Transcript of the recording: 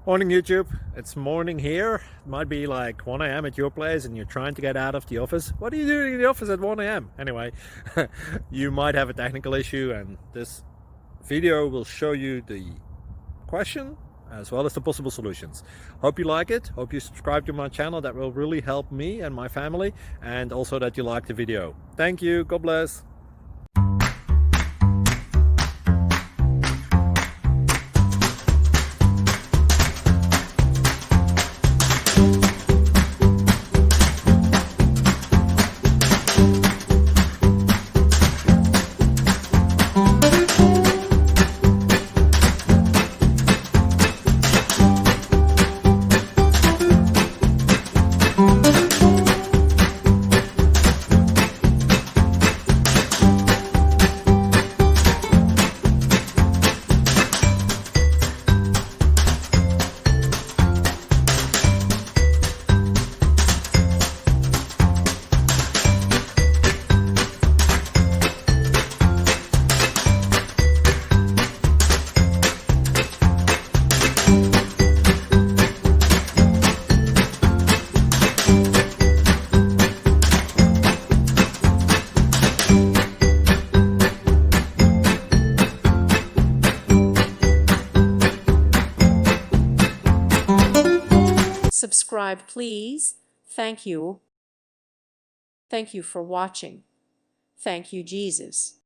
Morning YouTube, it's morning here. It might be like 1 a.m. at your place and you're trying to get out of the office. What are you doing in the office at 1 a.m.? Anyway, you might have a technical issue and this video will show you the question as well as the possible solutions. Hope you like it, hope you subscribe to my channel. That will really help me and my family, and also that you like the video. Thank you, God bless. Subscribe, please. Thank you. Thank you for watching. Thank you, Jesus.